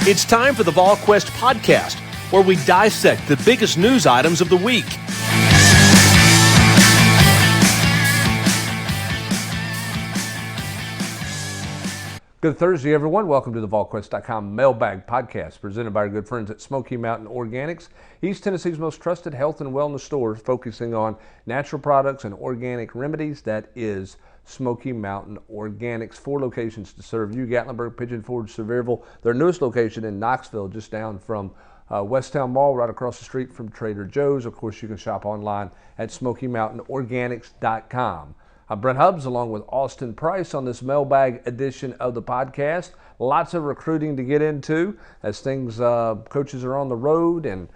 It's time for the Volquest podcast, where we dissect the biggest news items of the week. Good Thursday, everyone. Welcome to the Volquest.com mailbag podcast presented by our good friends at Smoky Mountain Organics, East Tennessee's most trusted health and wellness store focusing on natural products and organic remedies. That is Smoky Mountain Organics. 4 locations to serve you: Gatlinburg, Pigeon Forge, Sevierville. Their newest location in Knoxville, just down from Westtown Mall, right across the street from Trader Joe's. Of course, you can shop online at SmokyMountainOrganics.com. I'm Brent Hubbs along with Austin Price on this mailbag edition of the podcast. Lots of recruiting to get into as coaches are on the road and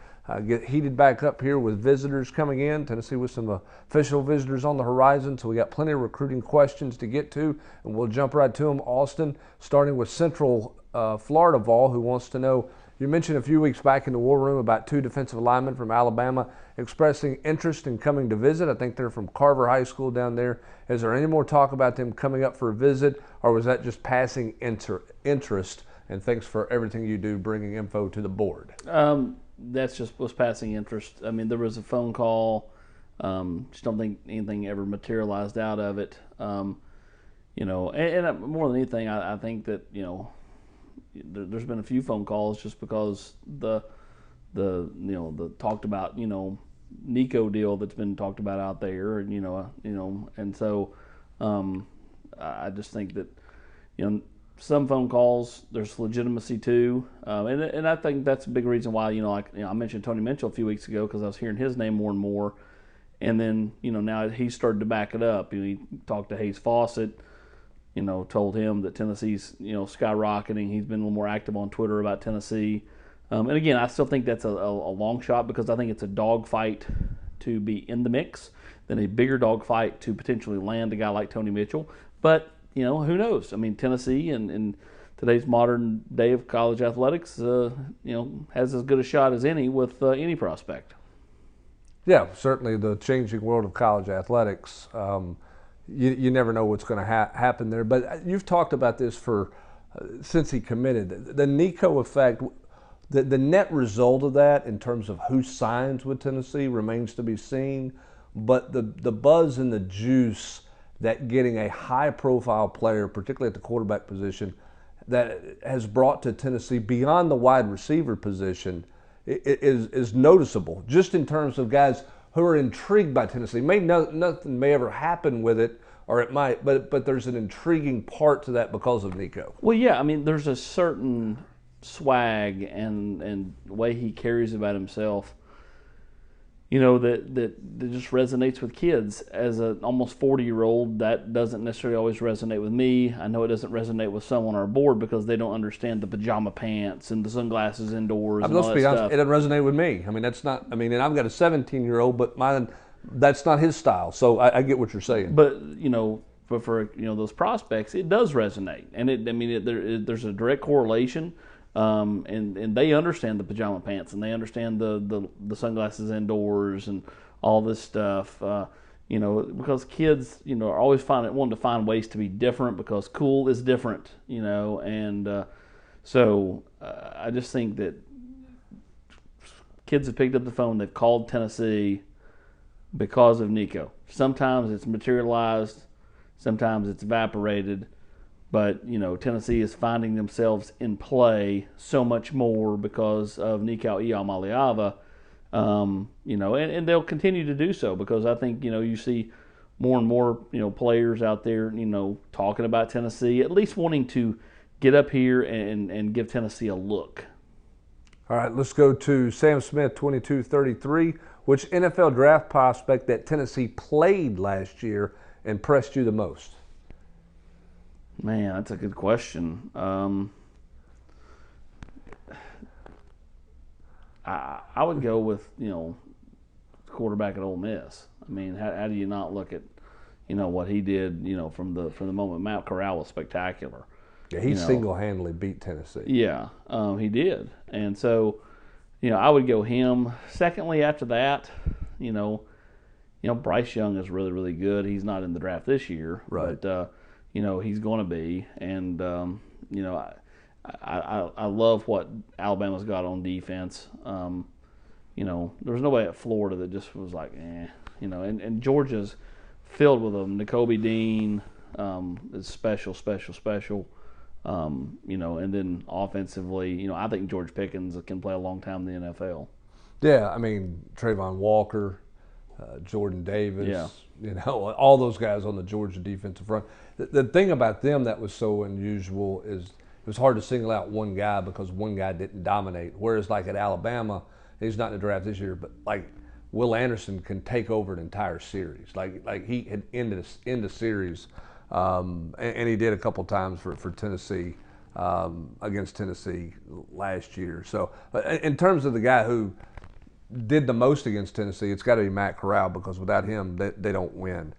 get heated back up here with visitors coming in. Tennessee with some official visitors on the horizon, so we got plenty of recruiting questions to get to, and we'll jump right to them. Austin, starting with Central Florida Vol, who wants to know, you mentioned a few weeks back in the war room about 2 defensive linemen from Alabama expressing interest in coming to visit. I think they're from Carver High School down there. Is there any more talk about them coming up for a visit, or was that just passing interest? And thanks for everything you do bringing info to the board. That's just was passing interest. I mean, there was a phone call. Just don't think anything ever materialized out of it. And more than anything, I think that, there's been a few phone calls just because the talked about, Nico deal that's been talked about out there, and so I just think that, some phone calls, there's legitimacy too, and I think that's a big reason why, I mentioned Tony Mitchell a few weeks ago because I was hearing his name more and more, and then, now he started to back it up. He talked to Hayes Fawcett, told him that Tennessee's, skyrocketing. He's been a little more active on Twitter about Tennessee. And again, I still think that's a long shot because I think it's a dogfight to be in the mix than a bigger dogfight to potentially land a guy like Tony Mitchell. But, who knows? I mean, Tennessee in today's modern day of college athletics, has as good a shot as any with any prospect. Yeah, certainly the changing world of college athletics. You never know what's going to happen there. But you've talked about this since he committed. The Nico effect, the net result of that in terms of who signs with Tennessee remains to be seen. But the buzz and the juice that getting a high-profile player, particularly at the quarterback position, that has brought to Tennessee beyond the wide receiver position is noticeable, just in terms of guys who are intrigued by Tennessee. Nothing may ever happen with it, or it might, but there's an intriguing part to that because of Nico. Well, yeah, I mean, there's a certain swag and way he carries about himself, that just resonates with kids. As an almost 40-year-old, that doesn't necessarily always resonate with me. I know it doesn't resonate with some on our board because they don't understand the pajama pants and the sunglasses indoors and all that stuff. It doesn't resonate with me. I mean, that's not. I mean, and I've got a 17-year-old, but that's not his style. So I get what you're saying. But for those prospects, it does resonate, and there's a direct correlation. And they understand the pajama pants, and they understand the sunglasses indoors and all this stuff. Because kids, are always wanting to find ways to be different because cool is different. So I just think that kids have picked up the phone. They've called Tennessee because of Nico. Sometimes it's materialized, sometimes it's evaporated. But, Tennessee is finding themselves in play so much more because of Nico Iamaleava, and they'll continue to do so because I think, you see more and more, players out there, talking about Tennessee, at least wanting to get up here and give Tennessee a look. All right, let's go to Sam Smith, 2233. Which NFL draft prospect that Tennessee played last year impressed you the most? Man, that's a good question. I would go with, quarterback at Ole Miss. I mean, how do you not look at, what he did, from the moment Matt Corral was spectacular. Yeah, he single-handedly beat Tennessee. Yeah, he did. And so, I would go him. Secondly, after that, Bryce Young is really, really good. He's not in the draft this year, right? But he's going to be, and I love what Alabama's got on defense. You know, there was nobody at Florida that just was like, you know, and Georgia's filled with them. N'Kobe Dean is special. You know, and then offensively, you know, I think George Pickens can play a long time in the NFL. Yeah, I mean, Trayvon Walker, Jordan Davis, you know, all those guys on the Georgia defensive front. The thing about them that was so unusual is it was hard to single out one guy because one guy didn't dominate. Whereas like at Alabama, he's not in the draft this year, but like Will Anderson can take over an entire series. Like he had ended a series, and he did a couple times for Tennessee against Tennessee last year. So in terms of the guy who did the most against Tennessee, it's got to be Matt Corral, because without him, they don't win.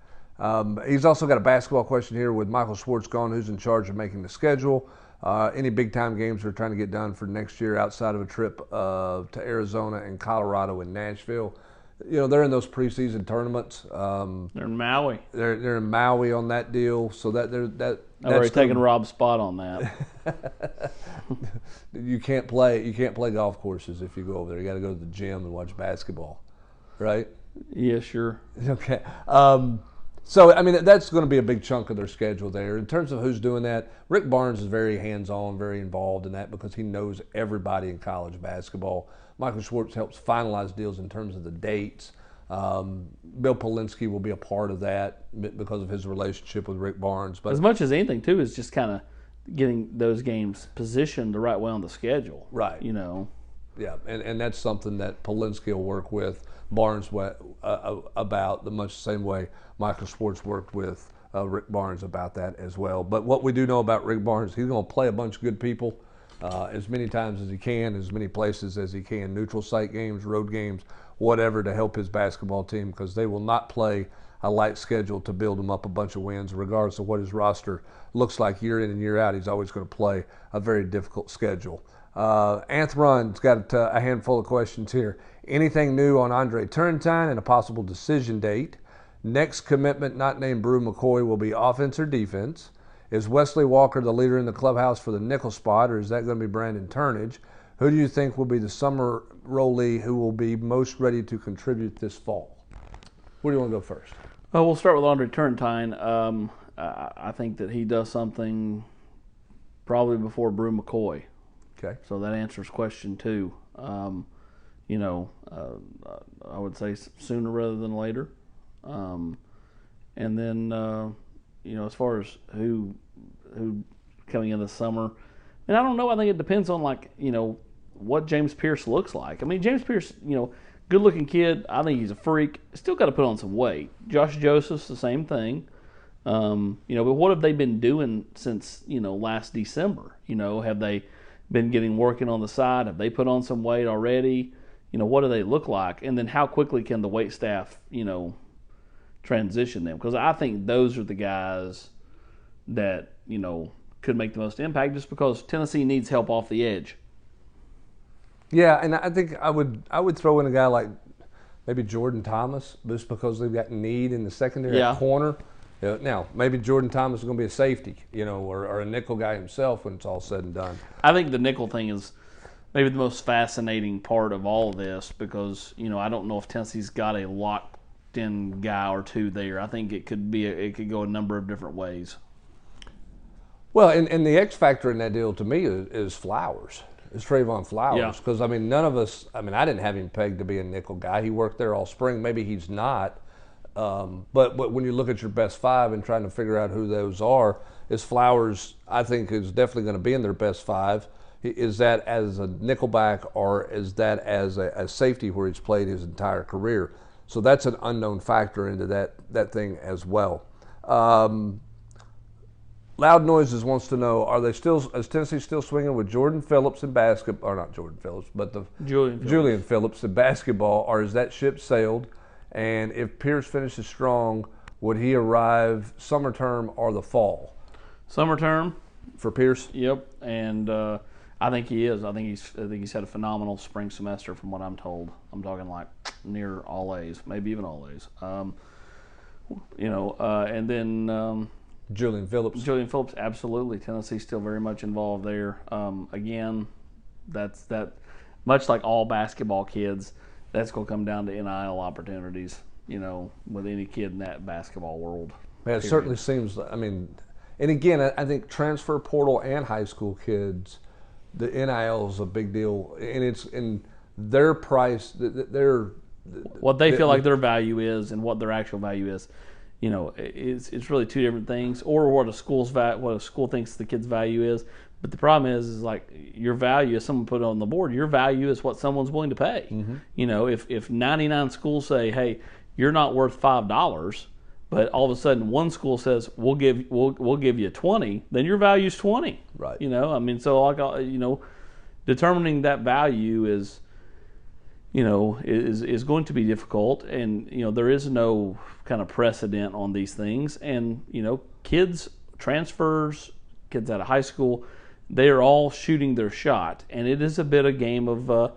He's also got a basketball question here. With Michael Schwartz gone, who's in charge of making the schedule? Any big-time games they're trying to get done for next year outside of a trip to Arizona and Colorado and Nashville? You know, they're in those preseason tournaments. They're in Maui. They're in Maui on that deal, so that I've already taken Rob's spot on that. You can't play golf courses if you go over there. You got to go to the gym and watch basketball, right? Yeah, sure. Okay. So, I mean, that's going to be a big chunk of their schedule there. In terms of who's doing that, Rick Barnes is very hands-on, very involved in that because he knows everybody in college basketball. Michael Schwartz helps finalize deals in terms of the dates. Bill Polinsky will be a part of that because of his relationship with Rick Barnes. But as much as anything, too, is just kind of getting those games positioned the right way on the schedule. Right. You know. Yeah, and that's something that Polinsky will work with Barnes about, the much the same way Michael Schwartz worked with Rick Barnes about that as well. But what we do know about Rick Barnes, he's going to play a bunch of good people as many times as he can, as many places as he can, neutral site games, road games, whatever, to help his basketball team, because they will not play a light schedule to build him up a bunch of wins, regardless of what his roster looks like year in and year out. He's always going to play a very difficult schedule. Anthrun's got a handful of questions here. Anything new on Andre Turntine and a possible decision date? Next commitment not named Brew McCoy will be offense or defense. Is Wesley Walker the leader in the clubhouse for the nickel spot, or is that going to be Brandon Turnage? Who do you think will be the summer rollie who will be most ready to contribute this fall? Where do you want to go first? Well, we'll start with Andre Turntine. I think that he does something probably before Brew McCoy. Okay. So that answers question 2. You know, I would say sooner rather than later. And then, you know, as far as who coming in the summer, and I don't know. I think it depends on, like, you know, what James Pierce looks like. I mean, James Pierce, you know, good-looking kid. I think he's a freak. Still got to put on some weight. Josh Joseph's the same thing. You know, but what have they been doing since, you know, last December? You know, have they been working on the side? Have they put on some weight already? You know, what do they look like? And then how quickly can the wait staff, you know, transition them? Because I think those are the guys that, you know, could make the most impact, just because Tennessee needs help off the edge. Yeah, and I think I would throw in a guy like maybe Jordan Thomas, just because they've got need in the secondary at corner. Now, maybe Jordan Thomas is going to be a safety, you know, or a nickel guy himself when it's all said and done. I think the nickel thing is maybe the most fascinating part of all of this, because, you know, I don't know if Tennessee's got a locked-in guy or two there. I think it could go a number of different ways. Well, and the X factor in that deal to me is Flowers. It's Trayvon Flowers. Because, I mean, none of us, I mean, I didn't have him pegged to be a nickel guy. He worked there all spring. Maybe he's not. But when you look at your best 5 and trying to figure out who those are, is Flowers, I think, is definitely going to be in their best 5. Is that as a nickelback, or is that as a safety where he's played his entire career? So that's an unknown factor into that thing as well. Loud Noises wants to know: is Tennessee still swinging with Jordan Phillips in basketball, or not Jordan Phillips, but the Julian Phillips in basketball, or is that ship sailed? And if Pierce finishes strong, would he arrive summer term or the fall? Summer term for Pierce. Yep, and I think he is. I think he's had a phenomenal spring semester, from what I'm told. I'm talking like near all A's, maybe even all A's. You know, and then Julian Phillips. Julian Phillips, absolutely. Tennessee's still very much involved there. Again, that's much like all basketball kids, that's going to come down to NIL opportunities, with any kid in that basketball world. Yeah, it certainly seems, and again, I think transfer portal and high school kids, the NIL is a big deal, and it's in their price, what they feel like their value is and what their actual value is. It's really two different things, or what a school thinks the kid's value is. But the problem is like your value, if someone put it on the board, your value is what someone's willing to pay. Mm-hmm. If 99 schools say, hey, you're not worth $5, but all of a sudden one school says we'll give you 20, then your value is 20. Right. So determining that value is going to be difficult, and there is no kind of precedent on these things, and kids transfers, kids out of high school, they are all shooting their shot, and it is a bit of game of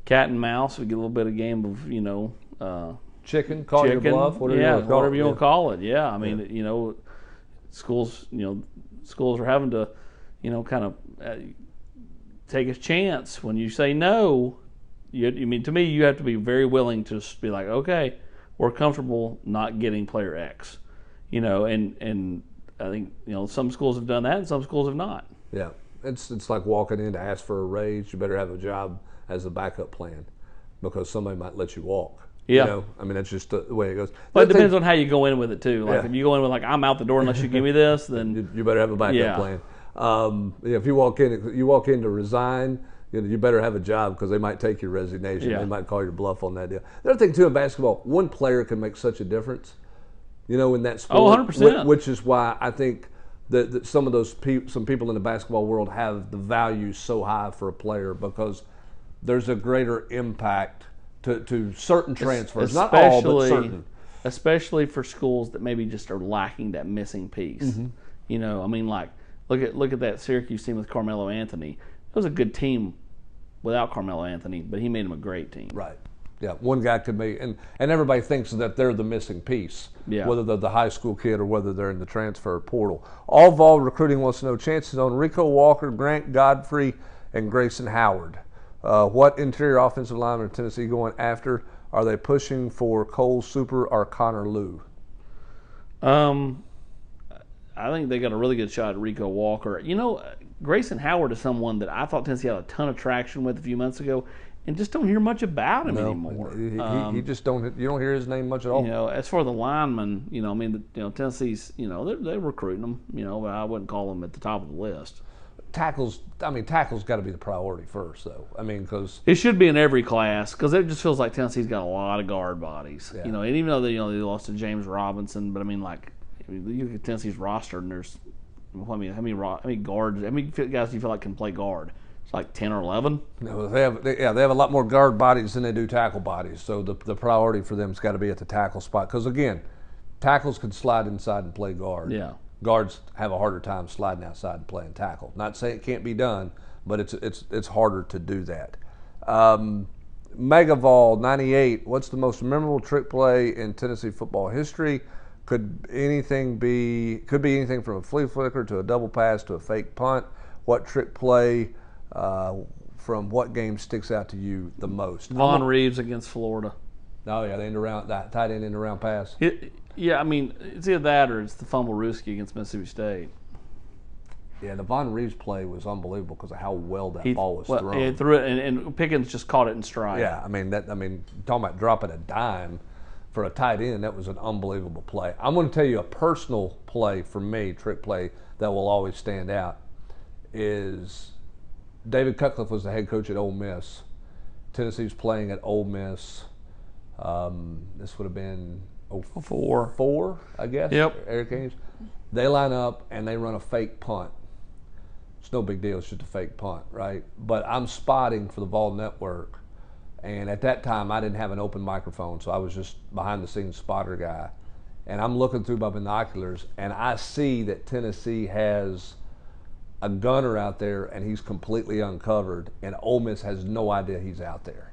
cat and mouse. We get a little bit of game of chicken, call your bluff, whatever you want to call it. Yeah, I mean, schools are having to kind of take a chance when you say no. To me, you have to be very willing to just be like, okay, we're comfortable not getting player X, and I think some schools have done that and some schools have not. Yeah, it's like walking in to ask for a raise. You better have a job as a backup plan because somebody might let you walk. Yeah, that's just the way it goes. But it depends on how you go in with it too. Like if you go in with like I'm out the door unless you give me this, then you better have a backup plan. If you walk in to resign. You better have a job because they might take your resignation. Yeah. They might call your bluff on that deal. The other thing, too, in basketball, one player can make such a difference, in that sport. Oh, 100%. Which is why I think that some of those some people in the basketball world have the value so high for a player because there's a greater impact to certain transfers. Not all, but certain. Especially for schools that maybe just are lacking that missing piece. Mm-hmm. Look at that Syracuse team with Carmelo Anthony. It was a good team without Carmelo Anthony, but he made him a great team. Right. Yeah, one guy could make, and everybody thinks that they're the missing piece, whether they're the high school kid or whether they're in the transfer portal. All Vol Recruiting wants to know chances on Rico Walker, Grant Godfrey, and Grayson Howard. What interior offensive lineman are Tennessee going after? Are they pushing for Cole Super or Connor Lew? I think they got a really good shot at Rico Walker. Grayson Howard is someone that I thought Tennessee had a ton of traction with a few months ago, and just don't hear much about him anymore. He just don't. You don't hear his name much at all. As for the linemen, Tennessee's, they're recruiting them. But I wouldn't call them at the top of the list. Tackles got to be the priority first, though. because it should be in every class because it just feels like Tennessee's got a lot of guard bodies. Yeah. And even though they lost to James Robinson, but you look at Tennessee's roster and there's. How many guards? How many guys do you feel like can play guard? It's like 10 or 11. No, they have a lot more guard bodies than they do tackle bodies. So the priority for them has got to be at the tackle spot because again, tackles can slide inside and play guard. Yeah. Guards have a harder time sliding outside and playing tackle. Not saying it can't be done, but it's harder to do that. Megavol 98. What's the most memorable trick play in Tennessee football history? Could be anything from a flea flicker to a double pass to a fake punt. What trick play from what game sticks out to you the most? Von Reeves against Florida. Oh yeah, that tight end end around pass. It's either that or it's the fumble Ruski against Mississippi State. Yeah, the Von Reeves play was unbelievable because of how well that ball was thrown. He threw it, and Pickens just caught it in stride. Yeah, talking about dropping a dime. For a tight end, that was an unbelievable play. I'm going to tell you a personal play for me, trick play, that will always stand out, is David Cutcliffe was the head coach at Ole Miss. Tennessee's playing at Ole Miss. This would have been 04, I guess. Yep. Eric Haynes. They line up and they run a fake punt. It's no big deal. It's just a fake punt, right? But I'm spotting for the Vol Network. And at that time, I didn't have an open microphone, so I was just behind-the-scenes spotter guy. And I'm looking through my binoculars, and I see that Tennessee has a gunner out there, and he's completely uncovered, and Ole Miss has no idea he's out there.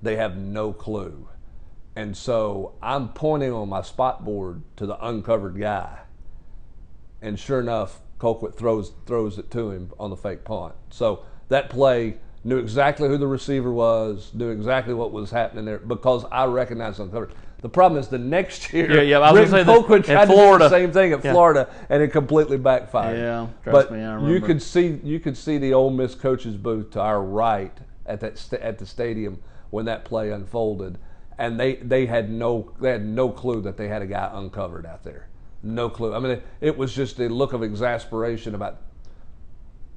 They have no clue. And so I'm pointing on my spot board to the uncovered guy, and sure enough, Colquitt throws it to him on the fake punt. So that play, knew exactly who the receiver was, knew exactly what was happening there because I recognized on coverage. The problem is the next year, I was Rick Colquitt tried to do the same thing at Florida, and it completely backfired. Yeah, but me, I remember. you could see the Ole Miss coach's booth to our right at the stadium when that play unfolded, and they had no clue that they had a guy uncovered out there. No clue. I mean, it was just a look of exasperation about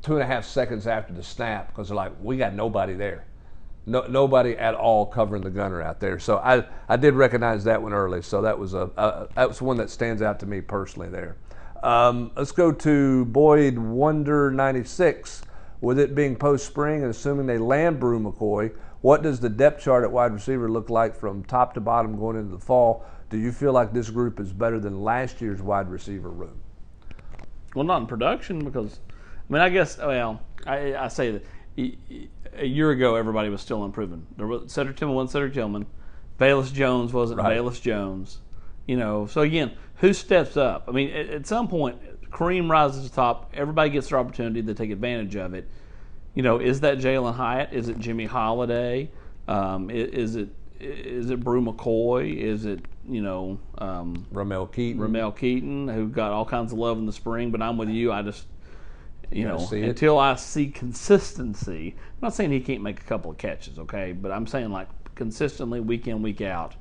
2.5 seconds after the snap because they're like, we got nobody there. Nobody at all covering the gunner out there. So I did recognize that one early. So that was one that stands out to me personally there. Let's go to Boyd Wonder 96. With it being post-spring and assuming they land Brew McCoy, what does the depth chart at wide receiver look like from top to bottom going into the fall? Do you feel like this group is better than last year's wide receiver room? Well, not in production because, I mean, I guess, I say that a year ago everybody was still improving. There was Cedric Tillman wasn't Cedric Tillman. Bayless Jones wasn't Bayless Jones. So again, who steps up? I mean, at some point, Kareem rises to the top. Everybody gets their opportunity. They take advantage of it. Is that Jalen Hyatt? Is it Jimmy Holiday? Is it Brew McCoy? Is it Ramel Keaton, who got all kinds of love in the spring? But I'm with you. I just until I see consistency. I'm not saying he can't make a couple of catches, okay? But I'm saying like consistently, week in, week out,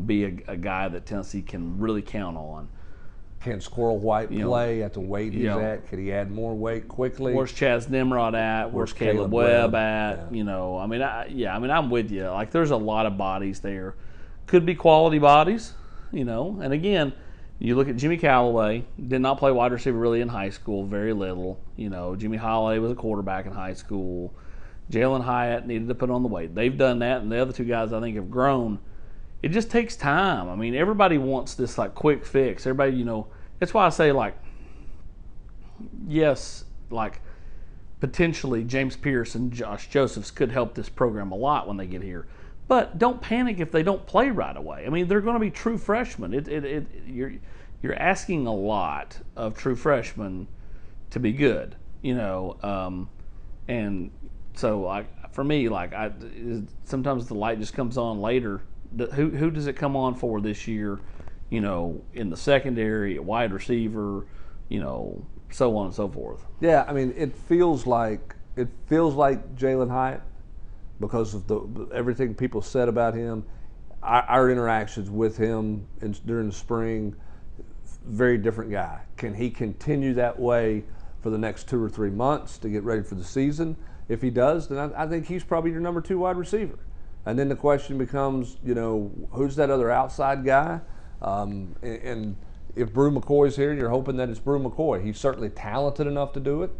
be a guy that Tennessee can really count on. Can Squirrel White play at the weight he's at? Could he add more weight quickly? Where's Chaz Nimrod at? Where's Caleb Webb at? Yeah. I'm with you. Like, there's a lot of bodies there. Could be quality bodies, And again, you look at Jimmy Callaway, did not play wide receiver really in high school, very little. Jimmy Holiday was a quarterback in high school. Jalen Hyatt needed to put on the weight. They've done that, and the other two guys I think have grown. It just takes time. I mean, everybody wants this like quick fix. Everybody, that's why I say like, yes, like potentially James Pierce and Josh Josephs could help this program a lot when they get here. But don't panic if they don't play right away. I mean, they're going to be true freshmen. You're asking a lot of true freshmen to be good, and so like for me, like sometimes the light just comes on later. Who does it come on for this year? In the secondary, at wide receiver, so on and so forth. Yeah, I mean, it feels like Jalen Hyatt because of everything people said about him. Our interactions with him during the spring, very different guy. Can he continue that way for the next 2 or 3 months to get ready for the season? If he does, then I think he's probably your number 2 wide receiver. And then the question becomes, who's that other outside guy? And if Brew McCoy's here, you're hoping that it's Brew McCoy. He's certainly talented enough to do it.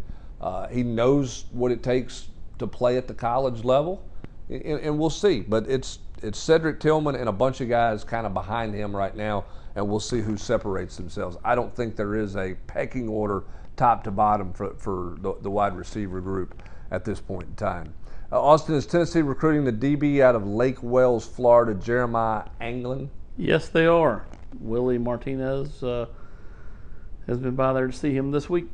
He knows what it takes to play at the college level, and we'll see. But it's Cedric Tillman and a bunch of guys kind of behind him right now, and we'll see who separates themselves. I don't think there is a pecking order top to bottom for the wide receiver group at this point in time. Austin, is Tennessee recruiting the DB out of Lake Wells, Florida, Jeremiah Anglin? Yes, they are. Willie Martinez has been by there to see him this week.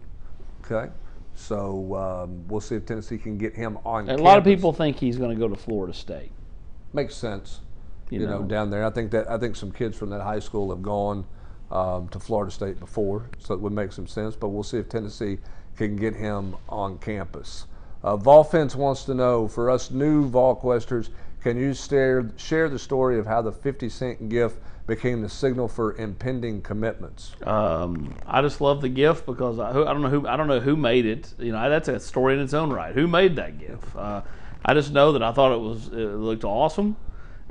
Okay. So we'll see if Tennessee can get him on campus. A lot of people think he's going to go to Florida State. Makes sense. You know, down there. I think some kids from that high school have gone to Florida State before, so it would make some sense. But we'll see if Tennessee can get him on campus. Volfence wants to know, for us new Volquesters, can you share the story of how the 50-cent gift became the signal for impending commitments? I just love the gift because I don't know who made it. That's a story in its own right. Who made that gift? I just know that I thought it looked awesome,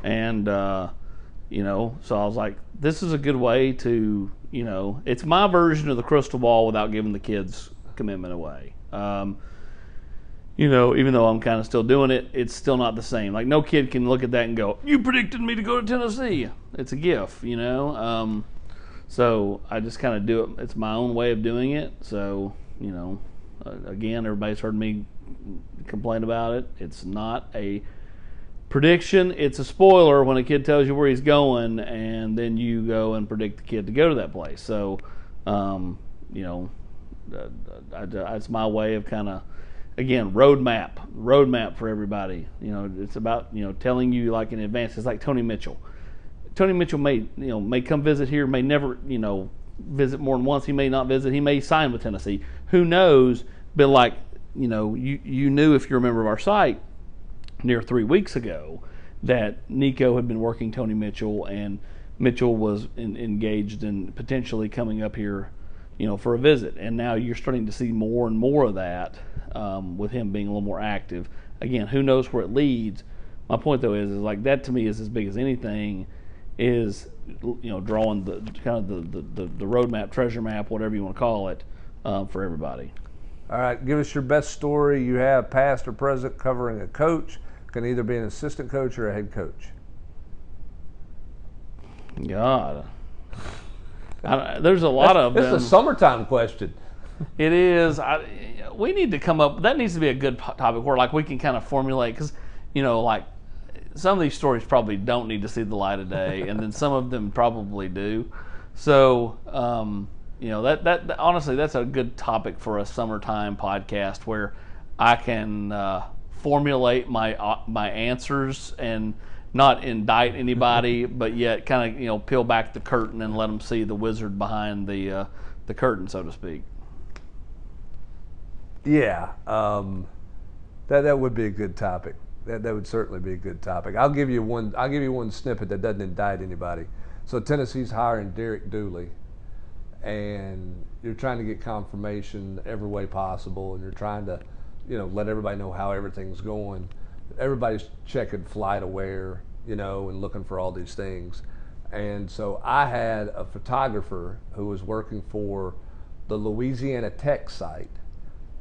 and so I was like, this is a good way to it's my version of the crystal ball without giving the kids commitment away. Even though I'm kind of still doing it, it's still not the same. Like, no kid can look at that and go, you predicted me to go to Tennessee. It's a gift, So I just kind of do it. It's my own way of doing it. So, again, everybody's heard me complain about it. It's not a prediction. It's a spoiler when a kid tells you where he's going, and then you go and predict the kid to go to that place. So, It's my way of kind of, again, roadmap for everybody. It's about telling you like in advance. It's like Tony Mitchell. Tony Mitchell may come visit here, may never visit more than once. He may not visit. He may sign with Tennessee. Who knows? But like you knew, if you're a member of our site, near 3 weeks ago, that Nico had been working Tony Mitchell, and Mitchell was engaged in potentially coming up here, for a visit. And now you're starting to see more and more of that, with him being a little more active. Again, who knows where it leads? My point though is like that to me is as big as anything. Is drawing the kind of the roadmap, treasure map, whatever you want to call it, for everybody. All right, give us your best story you have, past or present, covering a coach. Can either be an assistant coach or a head coach. God, there's a lot of them. It's a summertime question. It is. We need to come up. That needs to be a good topic where like we can kind of formulate, because like some of these stories probably don't need to see the light of day, and then some of them probably do. So that honestly, that's a good topic for a summertime podcast where I can formulate my answers and not indict anybody, but yet kind of peel back the curtain and let them see the wizard behind the curtain, so to speak. Yeah, that would be a good topic. That would certainly be a good topic. I'll give you one snippet that doesn't indict anybody. So Tennessee's hiring Derek Dooley, and you're trying to get confirmation every way possible, and you're trying to, let everybody know how everything's going. Everybody's checking flight aware, and looking for all these things. And so I had a photographer who was working for the Louisiana Tech site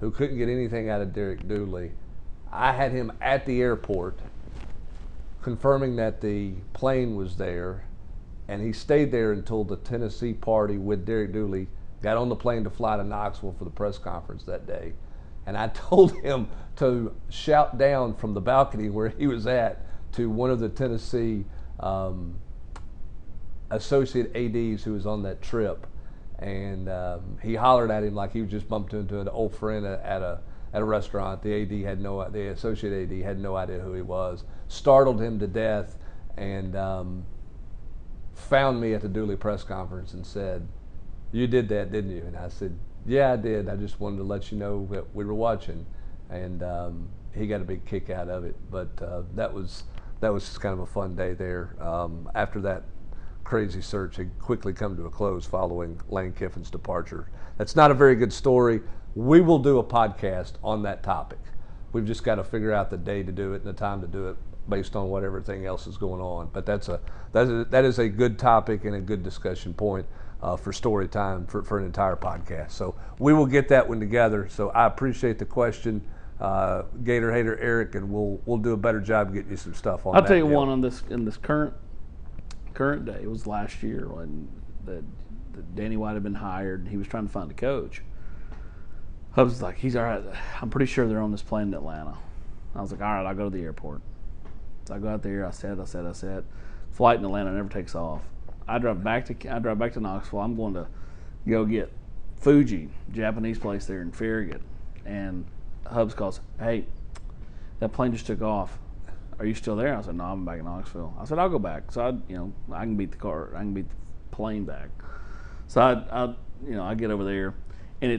who couldn't get anything out of Derek Dooley. I had him at the airport confirming that the plane was there, and he stayed there until the Tennessee party with Derek Dooley got on the plane to fly to Knoxville for the press conference that day. And I told him to shout down from the balcony where he was at to one of the Tennessee associate ADs who was on that trip. And he hollered at him like he was just bumped into an old friend at a restaurant. The associate AD had no idea who he was, startled him to death, and found me at the Dooley press conference and said, "You did that, didn't you?" And I said, "Yeah, I did. I just wanted to let you know that we were watching." And he got a big kick out of it. But that was just kind of a fun day there. After that crazy search had quickly come to a close following Lane Kiffin's departure. That's not a very good story. We will do a podcast on that topic. We've just got to figure out the day to do it and the time to do it based on what everything else is going on. But that is a good topic and a good discussion point for story time for an entire podcast. So we will get that one together. So I appreciate the question, Gator Hater Eric, and we'll do a better job getting you some stuff on that. I'll tell you one on this in this current day. It was last year when that Danny White had been hired and he was trying to find a coach. I was like, he's all right. I'm pretty sure they're on this plane in Atlanta. I was like, all right, I'll go to the airport. So I go out there. I said, flight in Atlanta never takes off. I drive back to Knoxville. I'm going to go get Fuji, Japanese place there in Farragut. And Hubs calls, "Hey, that plane just took off. Are you still there?" I said, "No, I'm back in Knoxville." I said, "I'll go back." So I can beat the plane back. So I get over there, and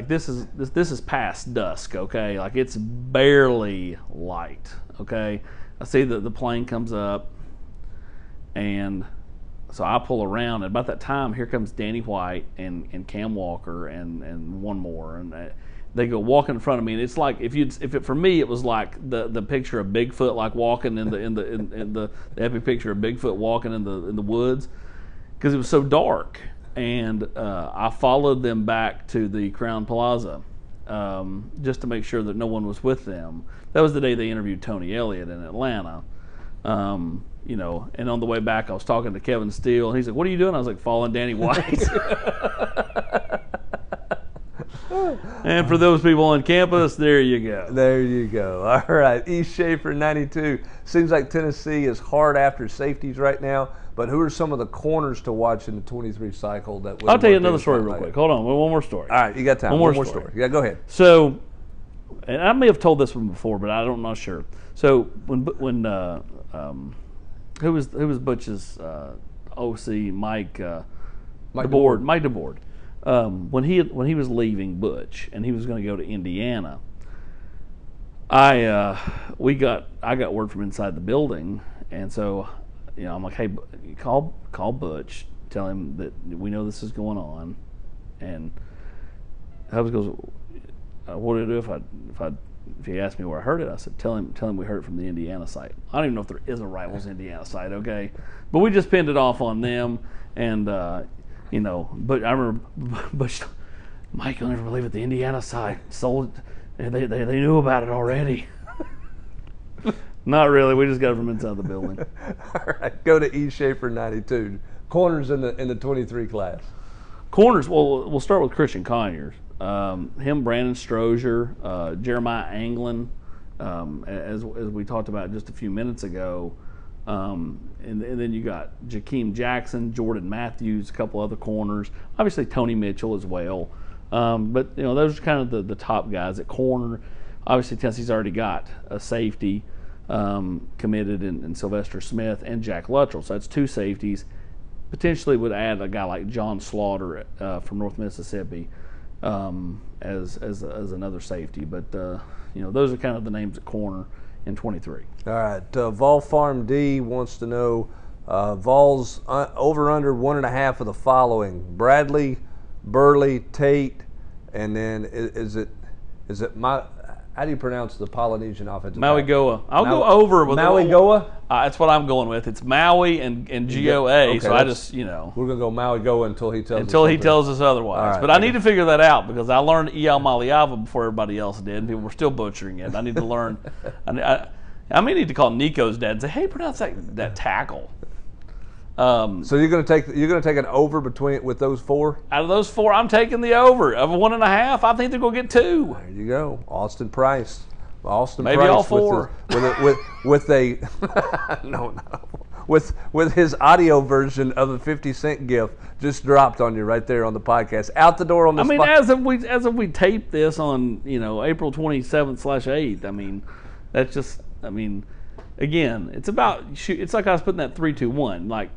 this is past dusk, okay? Like it's barely light, okay? I see that the plane comes up, and so I pull around, and about that time, here comes Danny White and Cam Walker and one more, and they go walking in front of me, and it's like for me it was like the picture of Bigfoot like walking in the epic picture of Bigfoot walking in the woods, because it was so dark, and I followed them back to the Crown Plaza just to make sure that no one was with them. That was the day they interviewed Tony Elliott in Atlanta. And on the way back, I was talking to Kevin Steele, and he's like, "What are you doing?" I was like, "Following Danny White." And for those people on campus, there you go. There you go. All right, E. Schaefer, 92. Seems like Tennessee is hard after safeties right now, but who are some of the corners to watch in the 23 cycle? I'll tell you another story real quick. Hold on, one more story. All right, you got time. One more story. Yeah, go ahead. So, and I may have told this one before, but I'm not sure. So when who was Butch's OC, Mike DeBoard. When he was leaving Butch and he was going to go to Indiana, I got word from inside the building, and so I'm like, hey, call Butch, tell him that we know this is going on, and Hubbs goes, what do I do if he asked me where I heard it? I said, tell him we heard it from the Indiana site. I don't even know if there is a Rivals Indiana site, okay, but we just pinned it off on them, and but I remember Butch, Mike, you'll never believe it, the Indiana site sold it. They knew about it already. Not really. We just got it from inside the building. All right, go to E. Schaefer, 92. Corners in the 23 class. Corners. Well, we'll start with Christian Conyers. Him, Brandon Strozier, Jeremiah Anglin, as we talked about just a few minutes ago, and then you got Jakeem Jackson, Jordan Matthews, a couple other corners. Obviously Tony Mitchell as well. But those are kind of the top guys at corner. Obviously Tennessee's already got a safety committed in Sylvester Smith and Jack Luttrell, so that's two safeties. Potentially would add a guy like John Slaughter from North Mississippi as another safety. But those are kind of the names at corner in 23. All right, Vol Farm D wants to know Vol's over under 1.5 of the following: Bradley, Burley, Tate, and then is it how do you pronounce the Polynesian offensive? Maui Goa. I'll go over with Maui Goa. That's what I'm going with. It's Maui and GOA. Okay, so I just we're gonna go Maui Goa until he tells us otherwise. Right, but I need to figure that out because I learned Iau Maliava before everybody else did, and people were still butchering it. I need to learn. I may need to call Nico's dad and say, "Hey, pronounce that tackle." So you're gonna take an over with those four? Out of those four, I'm taking the over of 1.5. I think they're gonna get 2. There you go, Austin Price. Maybe Price all 4 with his audio version of the 50-cent gift just dropped on you right there on the podcast. Out the door on the. As if we tape this on April 27th/8th. I mean, that's just. Again, it's like I was putting that 3-2-1. Like,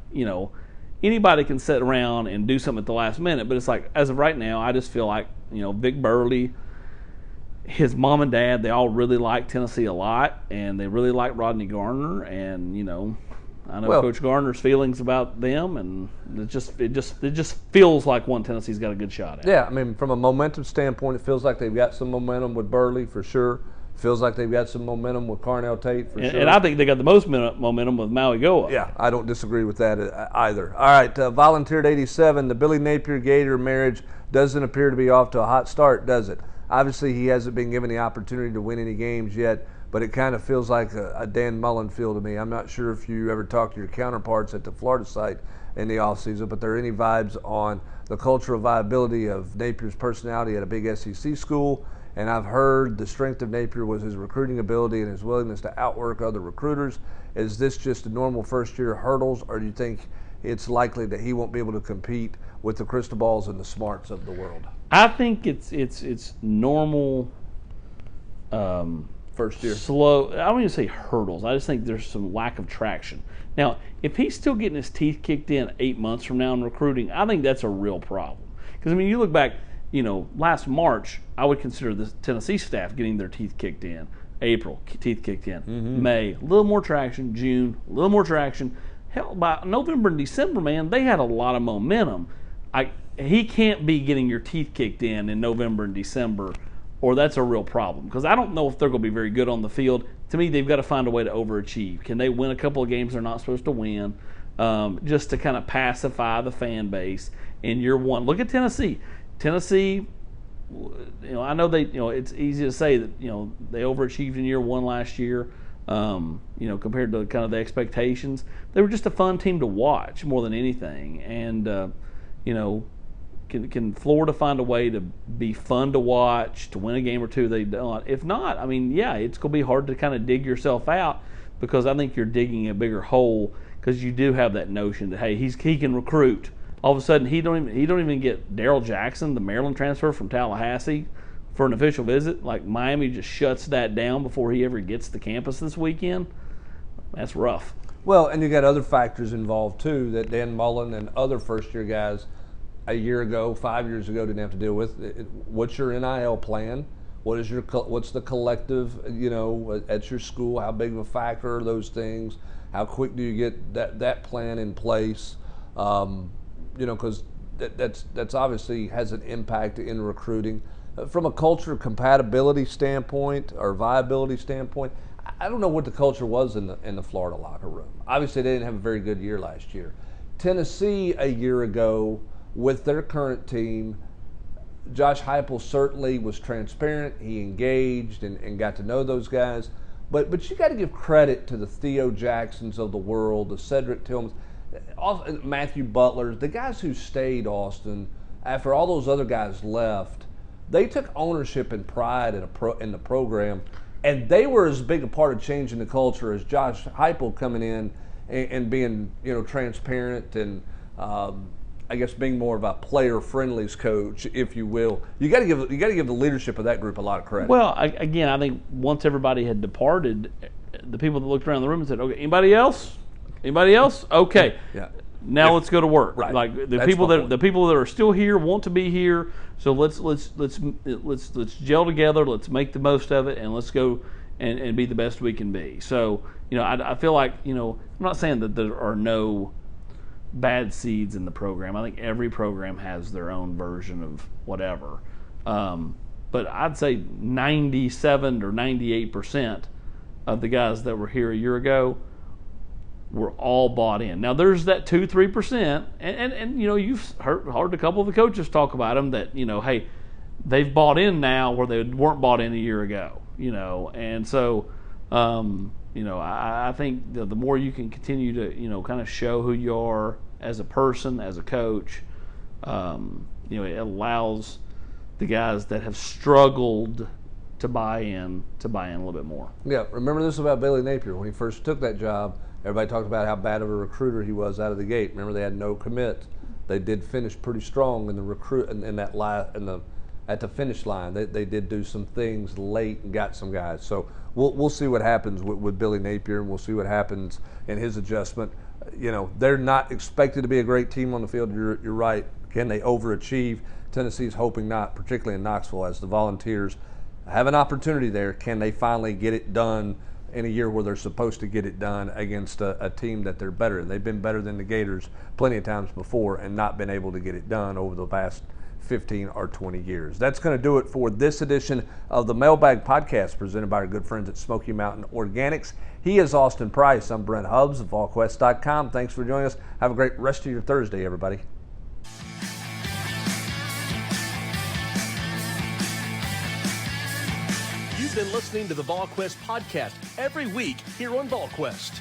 anybody can sit around and do something at the last minute, but it's like, as of right now, I just feel like, Vic Burley, his mom and dad, they all really like Tennessee a lot, and they really like Rodney Garner, and, I know Coach Garner's feelings about them, and it just feels like Tennessee's got a good shot at. Yeah, from a momentum standpoint, it feels like they've got some momentum with Burley for sure. Feels like they've got some momentum with Carnell Tate for sure. And I think they got the most momentum with Maui Goa. Yeah, I don't disagree with that either. All right, volunteered 87. The Billy Napier Gator marriage doesn't appear to be off to a hot start, does it? Obviously, he hasn't been given the opportunity to win any games yet, but it kind of feels like a Dan Mullen feel to me. I'm not sure if you ever talked to your counterparts at the Florida site in the offseason, but there are any vibes on the cultural viability of Napier's personality at a big SEC school. And I've heard the strength of Napier was his recruiting ability and his willingness to outwork other recruiters. Is this just a normal first-year hurdles, or do you think it's likely that he won't be able to compete with the Cristobal's and the Smarts of the world? I think it's normal. First year. Slow. I don't even say hurdles. I just think there's some lack of traction. Now, if he's still getting his teeth kicked in 8 months from now in recruiting, I think that's a real problem. Because you look back. Last March, I would consider the Tennessee staff getting their teeth kicked in. April, teeth kicked in. Mm-hmm. May, a little more traction. June, a little more traction. Hell, by November and December, man, they had a lot of momentum. He can't be getting your teeth kicked in November and December, or that's a real problem. Because I don't know if they're going to be very good on the field. To me, they've got to find a way to overachieve. Can they win a couple of games they're not supposed to win, just to kind of pacify the fan base in year one? Look at Tennessee. Tennessee, I know it's easy to say that, they overachieved in year one last year, compared to kind of the expectations. They were just a fun team to watch more than anything. And, Can Florida find a way to be fun to watch, to win a game or two they don't? If not, I mean, yeah, it's going to be hard to kind of dig yourself out, because I think you're digging a bigger hole, because you do have that notion that, hey, he can recruit. All of a sudden, he don't even get Darrell Jackson, the Maryland transfer from Tallahassee, for an official visit. Like, Miami just shuts that down before he ever gets to campus this weekend. That's rough. Well, and you got other factors involved too that Dan Mullen and other first-year guys a year ago, 5 years ago, didn't have to deal with. What's your NIL plan? What's the collective, at your school? How big of a factor are those things? How quick do you get that plan in place? Because that's obviously has an impact in recruiting. From a culture compatibility standpoint or viability standpoint, I don't know what the culture was in the Florida locker room. Obviously, they didn't have a very good year last year. Tennessee a year ago, with their current team, Josh Heupel certainly was transparent. He engaged and got to know those guys. But you got to give credit to the Theo Jacksons of the world, the Cedric Tillmans, Matthew Butlers, the guys who stayed, Austin, after all those other guys left. They took ownership and pride in the program, and they were as big a part of changing the culture as Josh Heupel coming in and being transparent and I guess being more of a player-friendly coach, if you will. You got to give the leadership of that group a lot of credit. Well, again, I think once everybody had departed, the people that looked around the room and said, "Okay, anybody else? Anybody else? Okay, yeah. Now let's go to work." Right. Like the That's people that are still here want to be here. So let's gel together. Let's make the most of it, and let's go and be the best we can be. So I feel like I'm not saying that there are no bad seeds in the program. I think every program has their own version of whatever. But I'd say 97 or 98% of the guys that were here a year ago were all bought in. Now there's that 2-3%, and you've heard a couple of the coaches talk about them that hey, they've bought in now where they weren't bought in a year ago. And so I think the more you can continue to kind of show who you are as a person, as a coach, it allows the guys that have struggled to buy in a little bit more. Yeah, remember this about Billy Napier. When he first took that job, everybody talked about how bad of a recruiter he was out of the gate. Remember, they had no commit. They did finish pretty strong in the recruit at the finish line. They did do some things late and got some guys. So we'll see what happens with Billy Napier, and we'll see what happens in his adjustment. They're not expected to be a great team on the field. You're right. Can they overachieve? Tennessee's hoping not, particularly in Knoxville, as the Volunteers have an opportunity there. Can they finally get it done in a year where they're supposed to get it done against a team that they're better than? They've been better than the Gators plenty of times before and not been able to get it done over the past 15 or 20 years. That's going to do it for this edition of the Mailbag Podcast, presented by our good friends at Smoky Mountain Organics. He is Austin Price. I'm Brent Hubbs of Volquest.com. Thanks for joining us. Have a great rest of your Thursday, everybody. You've been listening to the Volquest Podcast every week here on Volquest.